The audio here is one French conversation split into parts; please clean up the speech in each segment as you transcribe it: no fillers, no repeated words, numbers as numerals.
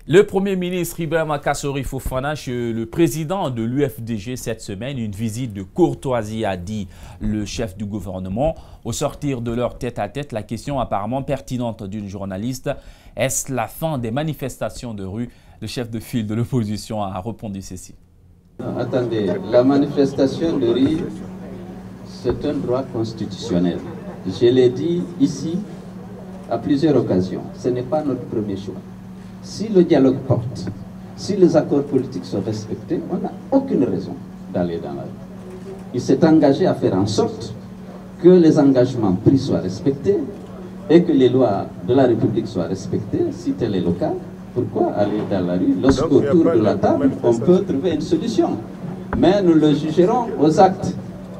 Le Premier ministre Ibrahima Kassori Fofana chez le président de l'UFDG cette semaine, une visite de courtoisie a dit le chef du gouvernement. Au sortir de leur tête-à-tête, la question apparemment pertinente d'une journaliste, est-ce la fin des manifestations de rue? Le chef de file de l'opposition a répondu ceci. Attendez, la manifestation de rue, c'est un droit constitutionnel. Je l'ai dit ici à plusieurs occasions, ce n'est pas notre premier choix. Si le dialogue porte, si les accords politiques sont respectés, on n'a aucune raison d'aller dans la rue. Il s'est engagé à faire en sorte que les engagements pris soient respectés et que les lois de la République soient respectées. Si tel est le cas, pourquoi aller dans la rue lorsqu'autour de la table, on peut trouver une solution? Mais nous le jugerons aux actes.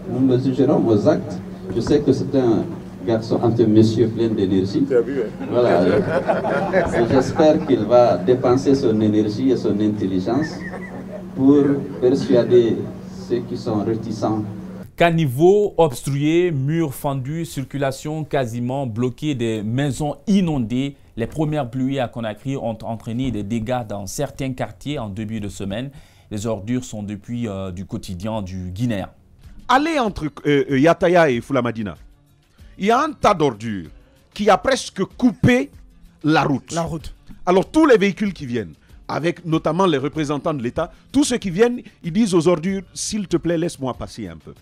Nous le jugerons aux actes. Je sais que c'est un garçon, un monsieur plein d'énergie. Voilà. J'espère qu'il va dépenser son énergie et son intelligence pour persuader ceux qui sont réticents. Caniveau obstrué, murs fendus, circulation quasiment bloquée, des maisons inondées. Les premières pluies à Conakry ont entraîné des dégâts dans certains quartiers en début de semaine. Les ordures sont depuis du quotidien du Guinéen. Allez entre Yataya et Fulamadina. Il y a un tas d'ordures qui a presque coupé la route. Alors tous les véhicules qui viennent, avec notamment les représentants de l'État, tous ceux qui viennent, ils disent aux ordures, s'il te plaît, laisse-moi passer un peu.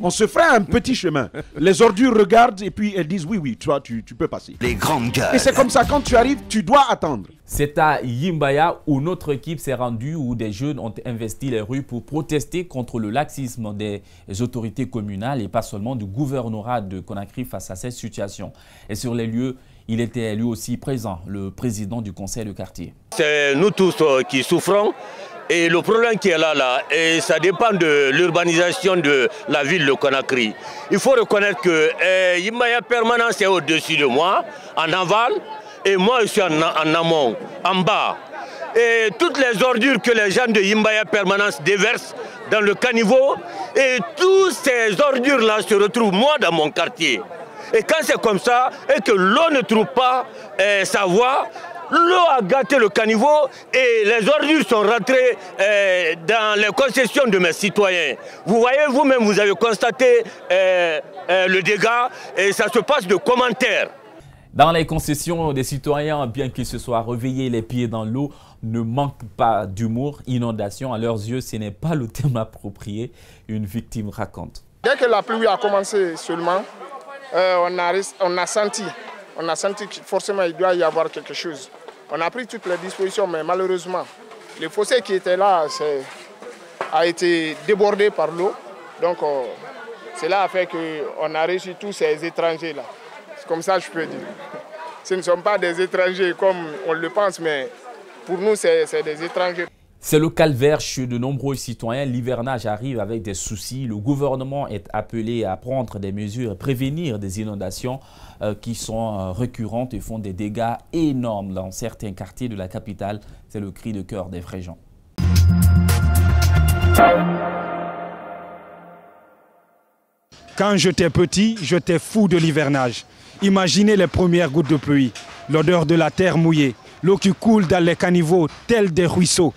On se ferait un petit chemin. Les ordures regardent et puis elles disent, oui, toi, tu peux passer. Les grandes gueules. Et c'est comme ça, quand tu arrives, tu dois attendre. C'est à Yimbaya où notre équipe s'est rendue, où des jeunes ont investi les rues pour protester contre le laxisme des autorités communales et pas seulement du gouvernorat de Conakry face à cette situation. Et sur les lieux, il était lui aussi présent, le président du conseil de quartier. C'est nous tous qui souffrons. Et le problème qui est là, et ça dépend de l'urbanisation de la ville de Conakry. Il faut reconnaître que Yimbaya Permanence est au-dessus de moi, en aval, et moi je suis en amont, en bas. Et toutes les ordures que les gens de Yimbaya Permanence déversent dans le caniveau, et toutes ces ordures-là se retrouvent moi dans mon quartier. Et quand c'est comme ça, et que l'eau ne trouve pas sa voie, l'eau a gâté le caniveau et les ordures sont rentrées dans les concessions de mes citoyens. Vous voyez vous-même, vous avez constaté le dégât et ça se passe de commentaires. Dans les concessions des citoyens, bien qu'ils se soient réveillés les pieds dans l'eau, ne manquent pas d'humour. Inondation, à leurs yeux, ce n'est pas le terme approprié. Une victime raconte. Dès que la pluie a commencé seulement, on a senti que forcément il doit y avoir quelque chose. On a pris toutes les dispositions, mais malheureusement, le fossé qui était là a été débordé par l'eau. Donc, cela a fait qu'on a reçu tous ces étrangers-là. C'est comme ça que je peux dire. Ce ne sont pas des étrangers comme on le pense, mais pour nous, c'est des étrangers. C'est le calvaire chez de nombreux citoyens. L'hivernage arrive avec des soucis. Le gouvernement est appelé à prendre des mesures et prévenir des inondations qui sont récurrentes et font des dégâts énormes dans certains quartiers de la capitale. C'est le cri de cœur des vrais gens. Quand j'étais petit, j'étais fou de l'hivernage. Imaginez les premières gouttes de pluie, l'odeur de la terre mouillée, l'eau qui coule dans les caniveaux tels des ruisseaux.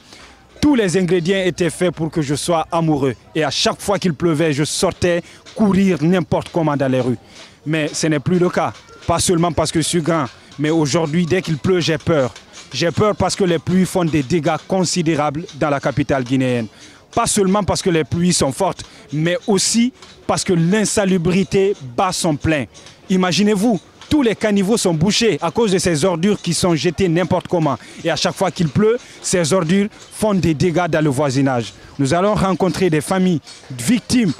Tous les ingrédients étaient faits pour que je sois amoureux. Et à chaque fois qu'il pleuvait, je sortais courir n'importe comment dans les rues. Mais ce n'est plus le cas. Pas seulement parce que je suis grand, mais aujourd'hui, dès qu'il pleut, j'ai peur. J'ai peur parce que les pluies font des dégâts considérables dans la capitale guinéenne. Pas seulement parce que les pluies sont fortes, mais aussi parce que l'insalubrité bat son plein. Imaginez-vous, tous les caniveaux sont bouchés à cause de ces ordures qui sont jetées n'importe comment. Et à chaque fois qu'il pleut, ces ordures font des dégâts dans le voisinage. Nous allons rencontrer des familles victimes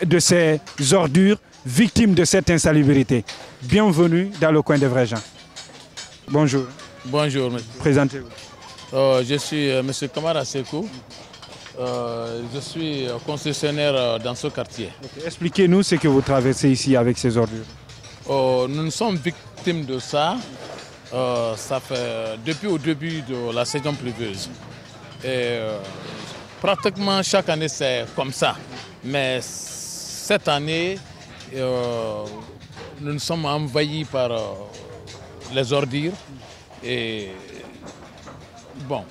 de ces ordures, victimes de cette insalubrité. Bienvenue dans le coin des vrais gens. Bonjour. Bonjour, monsieur. Présentez-vous. Je suis M. Kamara Sekou. Je suis concessionnaire dans ce quartier. Okay. Expliquez-nous ce que vous traversez ici avec ces ordures. Nous sommes victimes de ça. Ça fait depuis au début de la saison pluvieuse. Et, pratiquement chaque année c'est comme ça. Mais cette année, nous sommes envahis par les ordures. Et Bon,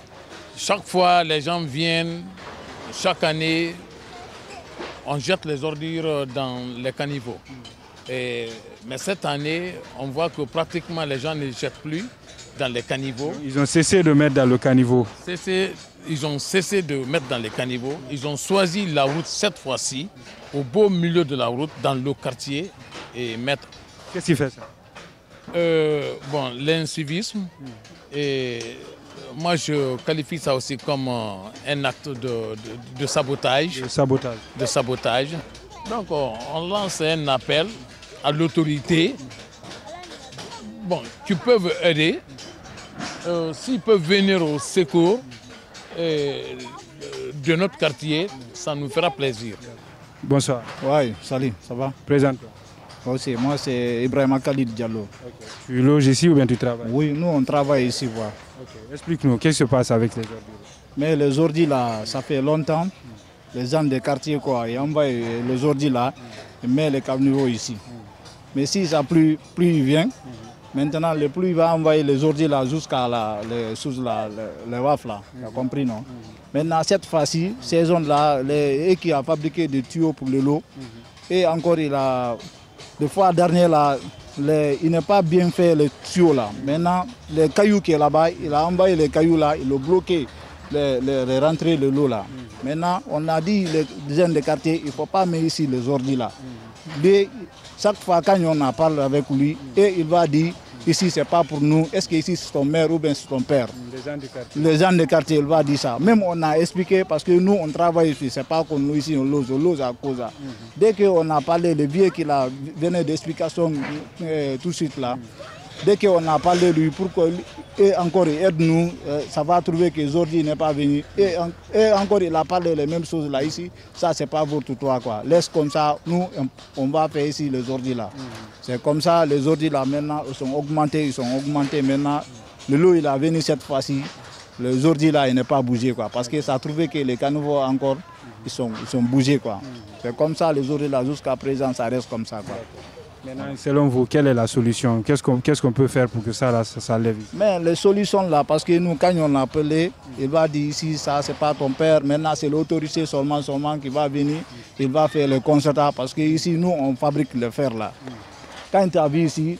chaque fois les gens viennent, chaque année, on jette les ordures dans les caniveaux. Mais cette année, on voit que pratiquement les gens ne jettent plus dans les caniveaux. Ils ont cessé de mettre dans le caniveau. Ils ont cessé de mettre dans les caniveaux. Ils ont choisi la route cette fois-ci, au beau milieu de la route, dans le quartier, et mettre. Qu'est-ce qui fait ça? Bon, l'incivisme. Et moi, je qualifie ça aussi comme un acte de sabotage. De sabotage. Donc, on lance un appel à l'autorité, bon, qui peuvent aider, s'ils peuvent venir au secours de notre quartier, ça nous fera plaisir. Bonsoir. Oui, salut, ça va? Présente-toi. Moi, c'est Ibrahima Khalid Diallo. Okay. Tu loges ici ou bien tu travailles? Oui, nous, on travaille ici. Voilà. Okay. Explique-nous, qu'est-ce qui se passe avec les ordures? Mais les ordures, là, ça fait longtemps. Les gens des quartiers, quoi, ils envoient les ordures là, ils mettent les caniveaux ici. Mais si ça pluie il vient. Maintenant, le pluie va envoyer les ordures là jusqu'à les wafles là. Tu as compris, non? Maintenant, cette fois-ci, ces zones-là, qui a fabriqué des tuyaux pour le lot, et encore, des fois dernière là, il n'a pas bien fait les tuyaux là. Maintenant, les cailloux qui est là-bas, il a envoyé les cailloux là, il a bloqué les rentrées de l'eau là. Maintenant, on a dit les gens des quartiers, il ne faut pas mettre ici les ordures là. Chaque fois quand on en parle avec lui, et il va dire, ici c'est pas pour nous, est-ce que ici c'est ton mère ou bien c'est ton père? Les gens du quartier, il va dire ça. Même on a expliqué, parce que nous on travaille ici, c'est pas comme nous ici, on lose à cause. Dès qu'on a parlé, le vieux qui venait d'explication tout de suite là, dès qu'on a parlé de lui, pourquoi et encore il aide-nous, ça va trouver que Zordi n'est pas venu. Et encore il a parlé les mêmes choses là ici, ça c'est pas votre toi quoi. Laisse comme ça, nous on va faire ici les Zordi là. C'est comme ça, les Zordi là maintenant ils sont augmentés maintenant. Le lot il a venu cette fois-ci, le Zordi là il n'est pas bougé quoi, parce que ça a trouvé que les caniveaux encore ils sont bougés quoi. C'est comme ça les Zordi là jusqu'à présent ça reste comme ça quoi. Maintenant, selon vous, quelle est la solution? Qu'est-ce qu'on peut faire pour que ça lève? Mais les solutions là, parce que nous, quand on l'a appelé, il va dire ici, ça, c'est pas ton père. Maintenant, c'est l'autorité seulement qui va venir, il va faire le constat. Parce que ici, nous, on fabrique le fer là. Quand tu as vu ici,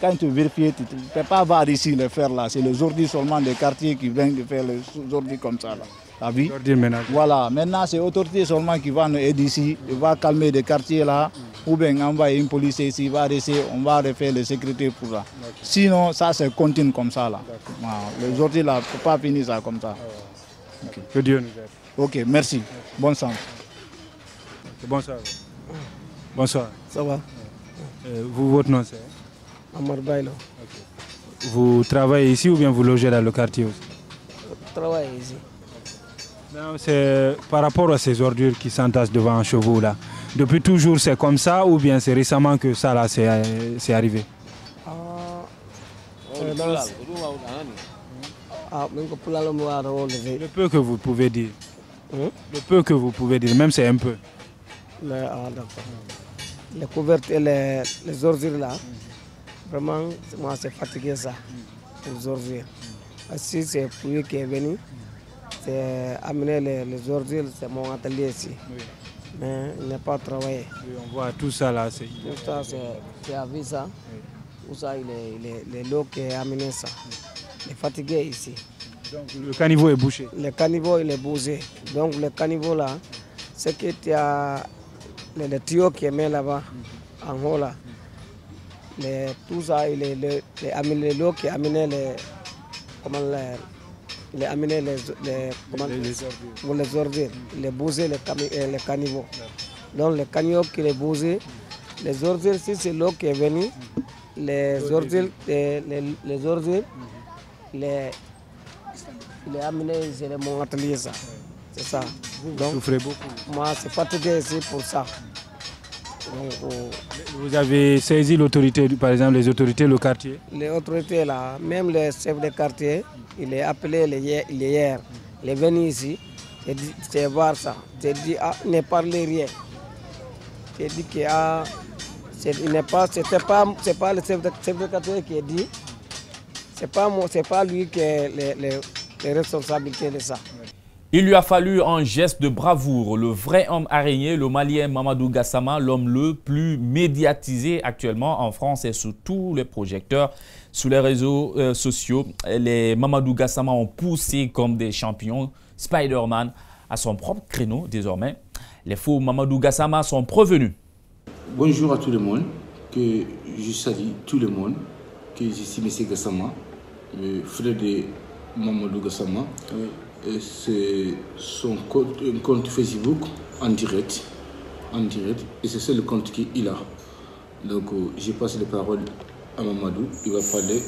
quand tu vérifies, tu ne peux pas voir ici le fer là. C'est les ordures seulement des quartiers qui viennent de faire les ordures comme ça là. Voilà, maintenant c'est l'autorité seulement qui va nous aider ici, il va calmer des quartiers là, ou bien envoyer une police ici, il va rester, on va refaire les sécurités pour là. Sinon, ça se continue comme ça là. Les autres là, il ne faut pas finir ça comme ça. Okay. Que Dieu nous aide. Ok, merci. Bonne chance. Bonsoir. Bonsoir. Ça va? Votre nom c'est? Amar Bailo. Okay. Vous travaillez ici ou bien vous logez dans le quartier aussi? Je travaille ici. C'est par rapport à ces ordures qui s'entassent devant un chevaux là. Depuis toujours c'est comme ça ou bien c'est récemment que ça là c'est arrivé? Le peu que vous pouvez dire. Le peu que vous pouvez dire, même c'est un peu. Les couvertes et les ordures là, vraiment moi c'est fatigué ça, les ordures. Si c'est pluie qui est venu, c'est amener les ordures, c'est mon atelier ici. Oui. Mais il n'est pas travaillé. Oui, on voit tout ça là. Tout ça, c'est à vie ça. Oui. Tout ça, il est l'eau qui a amené ça. Il est fatigué ici. Donc le caniveau est bouché? Le caniveau, il est bougé. Donc le caniveau là, c'est que tu as les tuyaux qui met là-bas, en haut là. Tout ça, l'eau qui a amené il a amené les ordures, il a bougé les caniveaux. Donc les caniveaux qui les bougé, les ordures, si c'est l'eau qui est venue, les ordures, il est amené, c'est mon atelier ça. C'est ça. Vous souffrez beaucoup? Moi, c'est fatigué ici pour ça. Donc, vous avez saisi l'autorité, par exemple les autorités, le quartier? Les autorités là, même le chef de quartier, il est appelé hier. Il est venu ici, c'est voir ça. Il dit, il ne parle rien. Il dit que c'est pas le chef de quartier qui a dit, c'est pas lui qui les responsabilités de ça. Il lui a fallu un geste de bravoure. Le vrai homme araignée, le Malien Mamadou Gassama, l'homme le plus médiatisé actuellement en France et sous tous les projecteurs, sous les réseaux sociaux. Les Mamadou Gassama ont poussé comme des champions. Spider-Man à son propre créneau désormais. Les faux Mamadou Gassama sont prévenus. Bonjour à tout le monde, que je salue tout le monde, que je suis M. Gassama, le frère de Mamadou Gassama. C'est son compte Facebook en direct, et c'est ça le compte qu'il a. Donc j'ai passé les paroles à Mamadou, il va parler.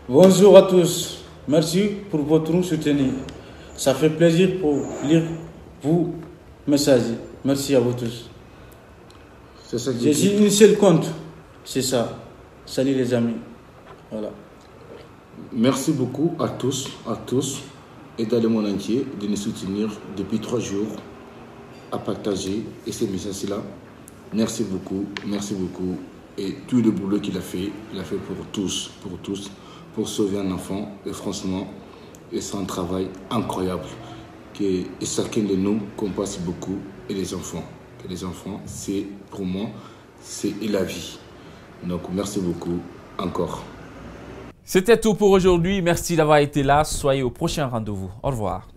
Bonjour à tous, merci pour votre soutien. Ça fait plaisir pour lire vos messages. Merci à vous tous. J'ai dit une seule compte, c'est ça. Salut les amis. Voilà. Merci beaucoup à tous et dans le monde entier de nous soutenir depuis 3 jours, à partager et ces messages-là. Merci beaucoup et tout le boulot qu'il a fait pour tous, pour sauver un enfant et franchement, c'est un travail incroyable et chacun de nous qu'on passe beaucoup et les enfants. Et les enfants, c'est pour moi, c'est la vie. Donc merci beaucoup encore. C'était tout pour aujourd'hui. Merci d'avoir été là. Soyez au prochain rendez-vous. Au revoir.